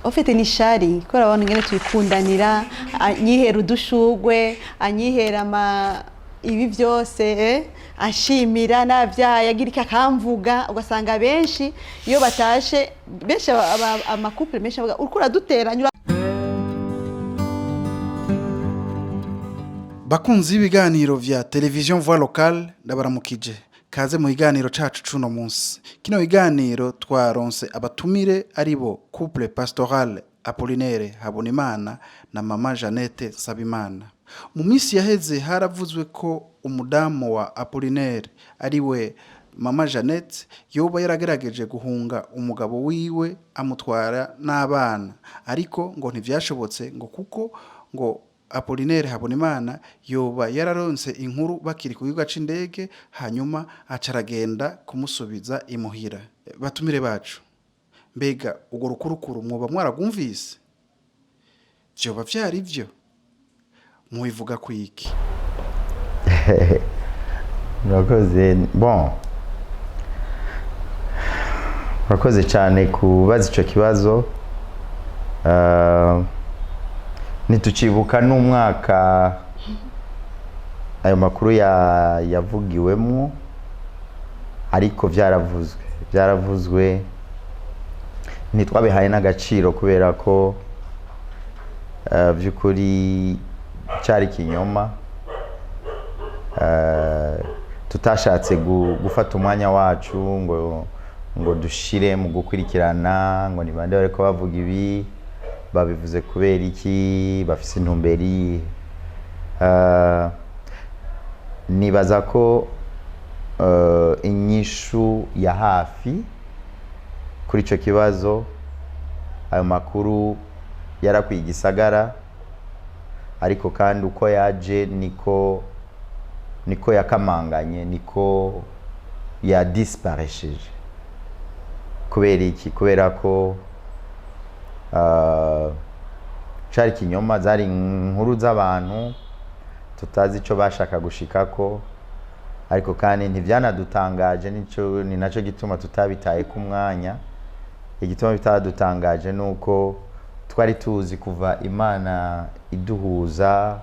ufite nishari ko urabona ingene tubikundanira anyihera udushugwe anyihera ibi byose ashimira navyaye agira iki akamvuga ugasanga benshi iyo batashe benshi amakouple menshi avuga urukura duteranya. Bakunzi ibiganiro vya television voix locale ndabaramukije kaze mu biganiro cacu cuno munsi. Kino biganiro twaronse abatumire aribo couple pastoral Apollinaire Habonimana na mama Jeannette Sabimana. Mu minsi yaheze haravuzwe ko umudamu wa Apollinaire ariwe mama Jeannette yoba yaragerageje guhunga umugabo wiwe amutwara n'abana, ariko ngo ntivyashobotse ngo kuko ngo Apollinaire Habonimana yoba yararonse inkuru bakiri ku kibuga c'indege hanyuma acaragenda kumusubiza imuhira. Batumire bacu, mbega ugo rukurukuru mwoba mwaragumvise? Vyoba vyari vyo? Mubivuga kwiki? Murakoze cyane kubaza ico kibazo. Nitucibuka n'umwaka ayo makuru yavugiwemo, ariko vyaravuzwe ntitwabihaye n'agaciro kubera ko vy'ukuri cyari kinyoma. Tutashatse gufata umwanya wacu ngo dushire mu gukurikirana ngo nibande bariko bavuga ibi babivuze kubera iki, bafise intumberi. Nibaza ko inyishu ya hafi kuri ico kibazo, ayo makuru yarakwiye igisagara, ariko kandi uko yaje niko yakamanganye, niko yadisparesheje. Kubera iki? Kubera ko cari kinyoma, zari inkuru z'abantu tutazi ico bashaka gushikako, ariko kandi ntivyanadutangaje. Ni naco gituma tutabitaye ku mwanya. Igituma bitadutangaje nuko twari tuzi kuva Imana iduhuza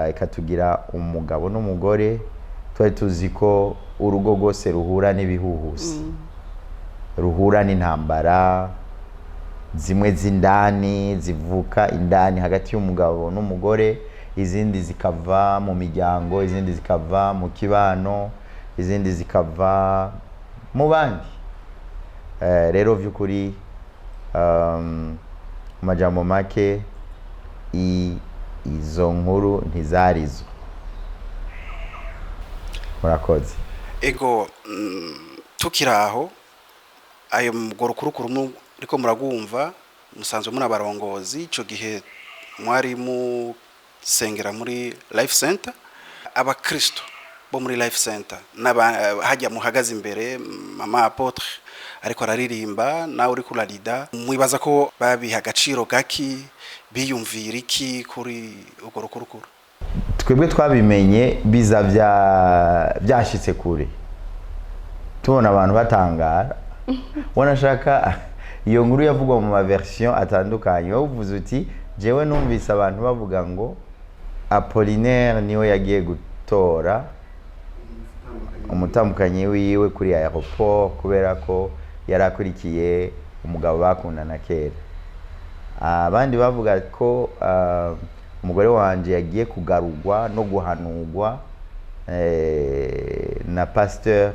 ikatugira umugabo n'umugore, twari tuzi ko urugo rwose ruhura n'ibihuhusi, ruhura n'intambara zimwe z'indani zivuka indani hagati y'umugabo n'umugore, izindi zikava mu miryango, izindi zikava mu kibano, izindi zikava mu bandi. Rero vy'ukuri majambo make izo nkuru ntizarizo. Murakoze. Ego tukiraho ayo mugorokurukuru riko muragumva musanzwe muri abarongozi, ico gihe mwari mu sengera muri Life Center. Abakristo bo muri Life Center hajya muhagaze imbere mama Apotre ariko araririmba nawe uri kurarida, mwibaza ko babiha agaciro gaki, biyumvira iki kuri ugo rukurukuru? Twebwe twabimenye biza byashitse kure, tubona abantu batangara. Wanashaka iyo nkuru yavugwa mu version atandukanye, uvuze uti jewe numvise abantu bavuga ngo Apollinaire niwe yagiye gutora umutambukanyi wiwe kuri aeroport kubera ko yarakurikiye umugabo bakundana kera. Abandi bavuga ko umugore wanje yagiye kugarurwa no guhanurwa na Pasteur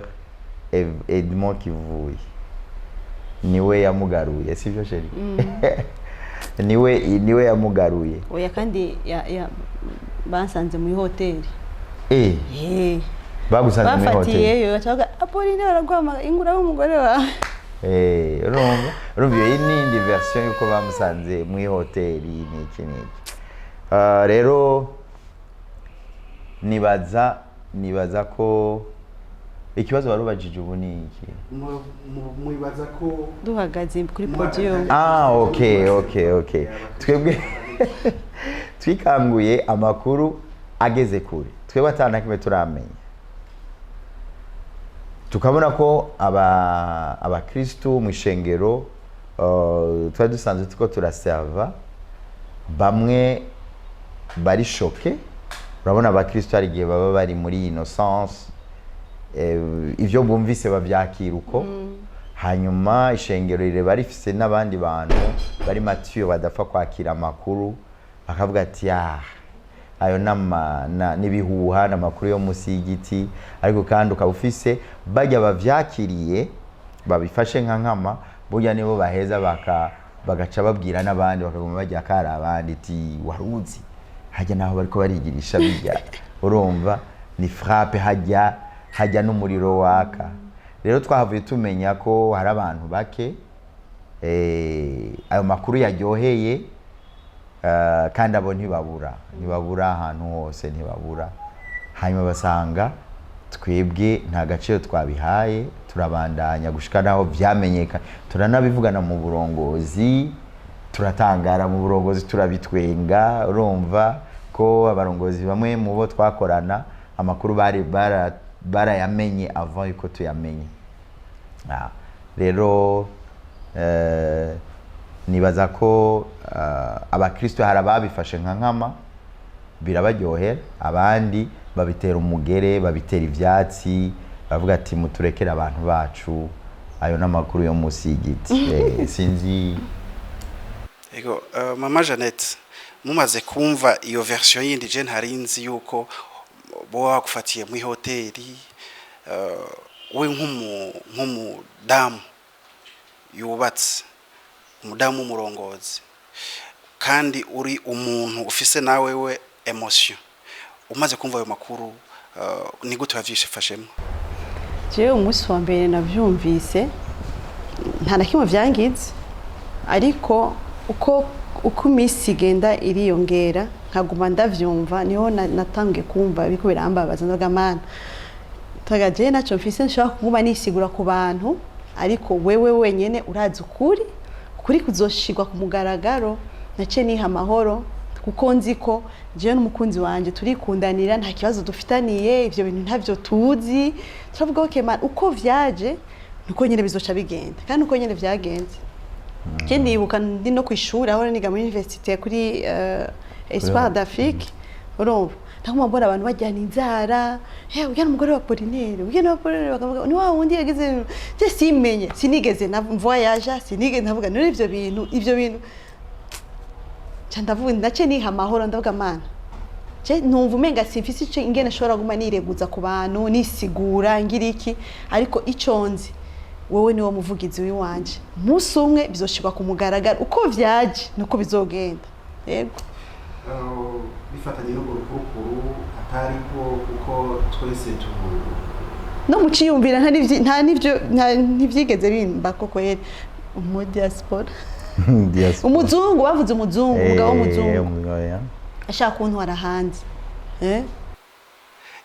Edmond Kivuye, niwe yamugaruye, sivyo sheri? niwe yamugaruye. Oya, kandi basanze mu hoteli. Bagusanze mu hoteli. Bafatiyeyo bacaga Apollinaire aragwama ingura y'umugore wa. Urumva iyi ni indi version yuko bamusanze mu hoteli n'iki. Rero nibaza ko ikibazo barubajije ubu ni iki? Mwibaza ko duhagaze kuri podium. Okay. Twebwe twikanguye amakuru ageze kure, twebwe atana kimwe turamenya. Tukabona ko abakristo mu ishengero twari dusanzwe tuko turaserva bamwe bari choqué urabona abakristo hari igihe baba bari muri innocence ivyo bumvise bavyakira uko hanyuma ishengero rireba rifise n'abandi bantu bari mature badapfa kwakira amakuru bakavuga ati ayo n'ibihuha n'amakuru yo musi y'igiti ariko kandi ukaba ufise bajya bavyakiriye babifashe nka nkama burya nibo baheza bagaca babwira n'abandi bakaguma bajya kara abandi ati waruzi hajya naho bariko barigirisha bijya urumva ni frappe hajya n'umuriro waka rero twahavuye tumenya ko hari abantu bake ayo makuru yaryoheye kandi abo ntibabura ahantu hose ntibabura hanyuma basanga twebwe nta gaciro twabihaye turabandanya gushika naho vyamenyeka turanabivugana mu burongozi turatangara mu burongozi turabitwenga urumva ko abarongozi bamwe mu bo twakorana amakuru barayamenye avant yuko tuyamenye rero nibaza ko abakristo hari ababifashe nka nkama birabaryohera abandi babitera umugere babitera ivyatsi bavuga ati muturekere abantu bacu ayo n'amakuru yo musi y'igiti sinzi ego mama Jeannette mumaze kumva iyo version yindi je ntarinzi yuko bo wakufatiye mu hoteli we nk'umudamu yubatse umudamu umurongozi kandi uri umuntu ufise nawe we emotion umaze kumva ayo makuru ni gute wavyifashemo jewe umunsi wa mbere navyumvise nta na kimwe vyangize ariko uko imisi igenda iriyongera nkaguma ndavyumva niho natangiye kumva biko birambabaza ndaga mana tagaje naco mfise nshaka kuguma nisigura ku bantu ariko wewe wenyene urazi ukuri kuzoshirwa ku mugaragaro nace niha amahoro kuko nzi ko jewe n'umukunzi wanje turikundanira nta kibazo dufitaniye ivyo bintu ntavyo tuzi turavuga okay man uko vyaje nuko nyene bizoca bigenda kandi uko nyene vyagenze je ndibuka ndi no kwishura aho niga muri université kuri Espoir d'Afrique urumva ntakuma mbona abantu bajyana inzara uya n'umugore wa Apollinaire bakavuga ni wa wundi yagize je simenye sinigeze na voyage sinigeze ndavuga none ivyo bintu ndavuga ndace niha amahoro ndavuga mana je numva umenga simfise ico ingene shobora guma nireguza ku bantu nisigura ngira iki ariko ico nzi wowe niwo muvugizi wiwanje musi umwe bizoshirwa ku mugaragaro uko vyaje nuko bizogenda yego bifatanye n'urupukuru atariko kuko twese no muciyumvira nta ntivyigeze bimba koko yeri mu diaspora umuzungu bavuze umuzungu umugabo w'umuzungu ashaka kuntwara hanze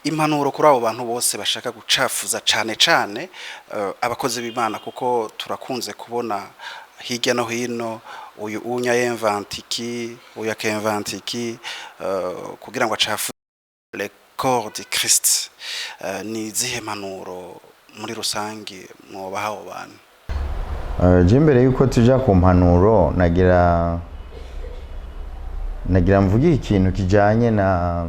impanuro kuri abo bantu bose bashaka gucafuza cane abakozi b'Imana kuko turakunze kubona hirya no hino uyu unya inventiki uyu akemventiki kugira ngo acafuze le corps de Christ ni zihe mpanuro muri rusangi mwobaha abo bantu je mbere yuko tuja ku mpanuro nagira mvugira ikintu kijanye na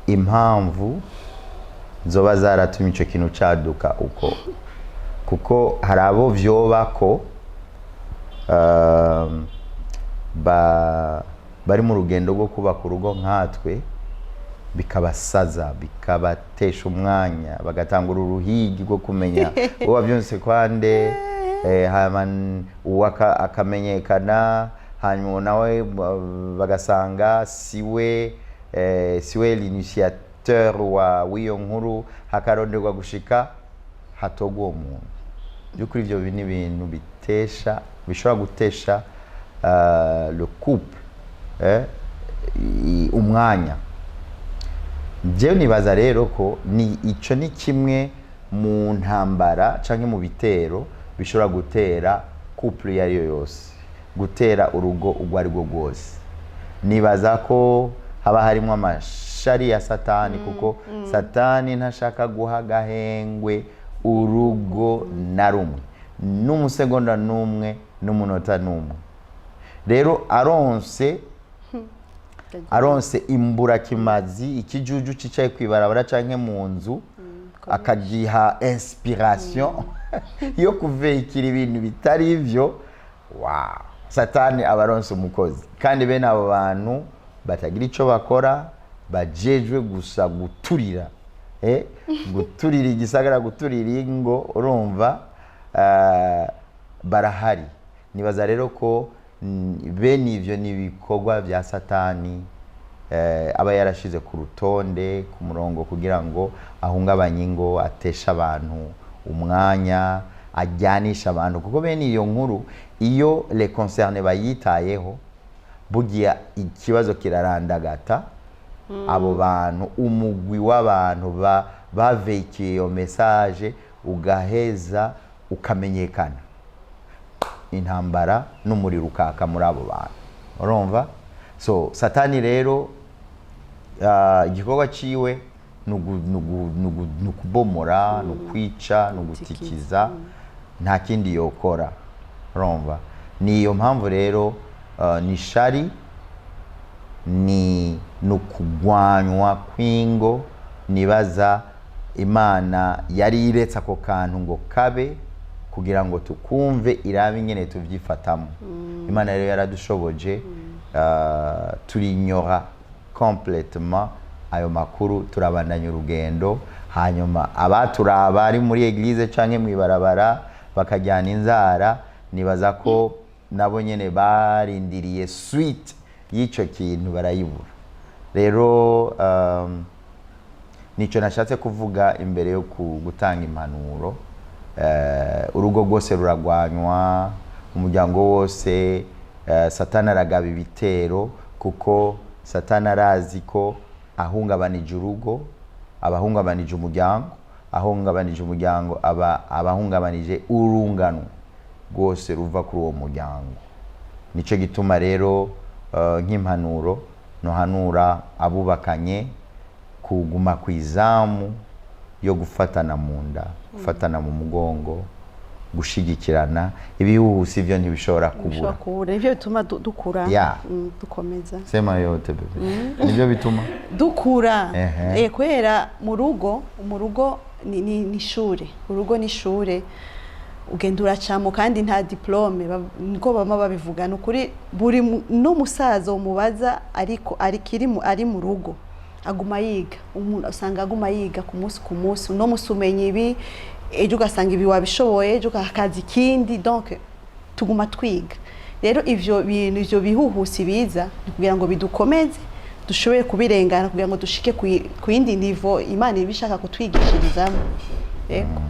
impamvu zoba zaratumye ico kintu caduka uko kuko hari abo vyobako bari mu rugendo rwo kubaka urugo nkatwe bikabasaza bikabatesha umwanya bagatangura uruhigi rwo kumenya uwa byonse kwande akamenyekana hanyuma nawe bagasanga siwe l'initiateur w'iyo nkuru hakaronderwa gushika hatogwa uwo muntu byukuri ivyo ni ibintu bishobora gutesha le couple umwanya jewe nibaza rero ko ico ni kimwe mu ntambara canke mu bitero bishobora gutera couple yariyo yose gutera urugo urwo ari rwo rwose nibaza ko haba harimo amashari ya satani kuko satani ntashaka guha gahengwe urugo na rumwe n'umusegonda n'umwe n'umunota n'umwe. Rero aronse imburakimazi ikijuju cicaye kwibarabara canke mu nzu akagiha inspiration yo kuvekira ibintu bitari ivyo. Wow, Satani abaronse umukozi, kandi bene abo bantu batagira ico bakora, bajejwe gusa guturira guturira igisagara, guturira ingo, urumva barahari. Nibaza rero ko bene ivyo nibikorwa vya Satani aba yarashize ku rutonde, ku murongo, kugira ngo ahungabanye ingo, atesha abantu umwanya, ajyanisha abantu. Kuko bene iyo nkuru iyo les concernés bayitayeho, bugiya ikibazo kirarandagata, abo bantu, umugwi w'abantu bavekiye iyo message, ugaheza ukamenyekana, intambara n'umuriro ukaka muri abo bantu, urumva. So Satani rero igikorwa ciwe nukubomora, nukwica, nugutikiza, nta kindi yokora, urumva. Niyo mpamvu rero ni shari, ni nukugwanywa kwingo. Nibaza Imana yari iretse ako kantu ngo kabe kugira ngo tukumve irabe nyene tuvyifatamo. Imana rero yaradushoboje, turinyora complètement ayo makuru, turabandanya urugendo. Hanyuma abaturaba ari muri eglise canke mwibarabara bakajyana inzara, nibaza ko nabo nyene barindiriye suite y'ico kintu barayibura. Rero nico nashatse kuvuga imbere yo gutanga impanuro. Urugo rwose ruragwanywa, umuryango wose. Satani aragaba ibitero, kuko Satani arazi ko ahungabanije urugo, abahungabanije umuryango, ahungabanije umuryango, abahungabanije urungano rwose ruva kuri uwo muryango. Nico gituma rero nk'impanuro nohanura abubakanye kuguma kwizamu yo gufatana mu nda, gufatana mu mugongo, gushigikirana. Ibihuhusi ivyo ntibishobora kubura. Nivyo bituma dukura, dukomeza. Sema yote bebe. Nivyo bituma dukura. Kwera mu rugo ni ishure. Urugo ni ishure. Ugenda uracamo kandi nta diplome, niko bama babivuga. Nukuri buri n'umusaza umubaza ariko ari mu rugo aguma yiga. Umuntu usanga aguma yiga ku munsi no musumenya ibi, ejo ugasanga ibi wabishoboye, ejo akazi kindi. Donc tuguma twiga. Rero ivyo bintu, ivyo bihuhusi biza kugira ngo bidukomeze, dushoboye kubirengana, kugira ngo dushike ku yindi niveau Imana ibishaka kutwigishirizamo. Yego.